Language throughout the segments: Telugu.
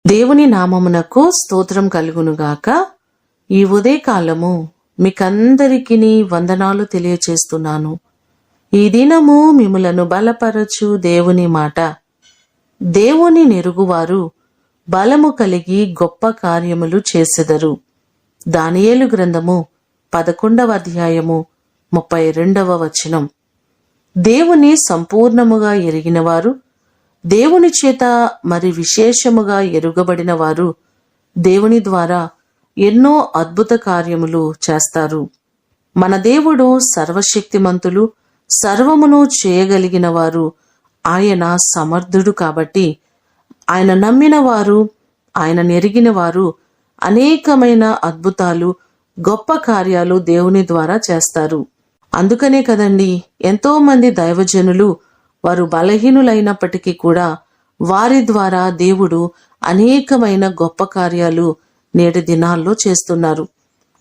దేవుని నామమునకు స్తోత్రం కలుగునుగాక. ఈ ఉదయకాలము మీకందరికీ వందనాలు తెలియచేస్తున్నాను. ఈ దినము మిమ్ములను బలపరచు దేవుని మాట. దేవుని నెరుగువారు బలము కలిగి గొప్ప కార్యములు చేసెదరు. దానియేలు గ్రంథము 11వ అధ్యాయము 32వ వచనం. దేవుని సంపూర్ణముగా ఎరిగినవారు, దేవుని చేత మరి విశేషముగా ఎరుగబడిన వారు దేవుని ద్వారా ఎన్నో అద్భుత కార్యములు చేస్తారు. మన దేవుడు సర్వశక్తిమంతులు, సర్వమును చేయగలిగిన వారు. ఆయన సమర్థుడు కాబట్టి ఆయన నమ్మిన వారు, ఆయన నెరిగిన వారు అనేకమైన అద్భుతాలు, గొప్ప కార్యాలు దేవుని ద్వారా చేస్తారు. అందుకనే కదండి ఎంతో మంది దైవజనులు వారు బలహీనులైనప్పటికీ కూడా వారి ద్వారా దేవుడు అనేకమైన గొప్ప కార్యాలు నేటి దినాల్లో చేస్తున్నారు.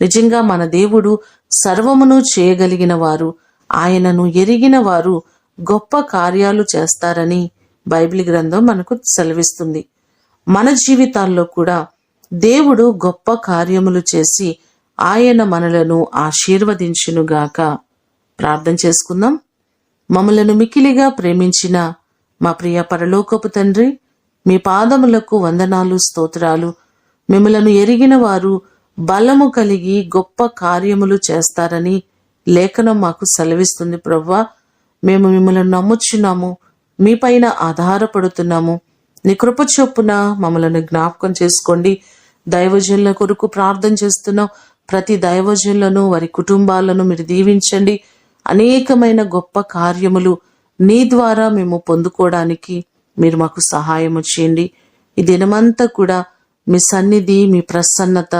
నిజంగా మన దేవుడు సర్వమును చేయగలిగిన వారు, ఆయనను ఎరిగిన వారు గొప్ప కార్యాలు చేస్తారని బైబిల్ గ్రంథం మనకు సెలవిస్తుంది. మన జీవితాల్లో కూడా దేవుడు గొప్ప కార్యములు చేసి ఆయన మనలను ఆశీర్వదించునుగాక. ప్రార్థన చేసుకుందాం. మమ్మలను మికిలిగా ప్రేమించిన మా ప్రియ పరలోకపు తండ్రి, మీ పాదములకు వందనాలు, స్తోత్రాలు. మిమ్మలను ఎరిగిన వారు బలము కలిగి గొప్ప కార్యములు చేస్తారని లేఖనం మాకు సెలవిస్తుంది. ప్రభువా, మేము మిమ్మల్ని నమ్ముచున్నాము, మీపైన ఆధారపడుతున్నాము. నీ కృప చొప్పున మమ్మలను జ్ఞాపకం చేసుకోండి. దైవజనుల కొరకు ప్రార్థన చేస్తున్నాం. ప్రతి దైవజనులను, వారి కుటుంబాలను మీరు దీవించండి. అనేకమైన గొప్ప కార్యములు నీ ద్వారా మేము పొందుకోవడానికి మీరు మాకు సహాయము చేయండి. ఈ దినమంతా కూడా మీ సన్నిధి, మీ ప్రసన్నత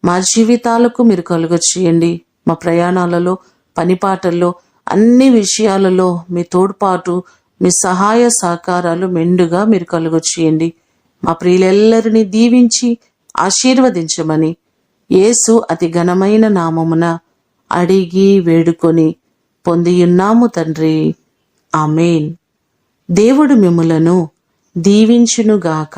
మా జీవితాలకు మీరు కలుగ చేయండి. మా ప్రయాణాలలో, పనిపాటల్లో, అన్ని విషయాలలో మీ తోడ్పాటు, మీ సహాయ సహకారాలు మెండుగా మీరు కలుగ చేయండి. మా ప్రియులెల్లరినీ దీవించి ఆశీర్వదించమని యేసు అతి ఘనమైన నామమున అడిగి వేడుకొని పొందియున్నాము తండ్రి. ఆమేన్. దేవుడు మిమ్ములను దీవించునుగాక.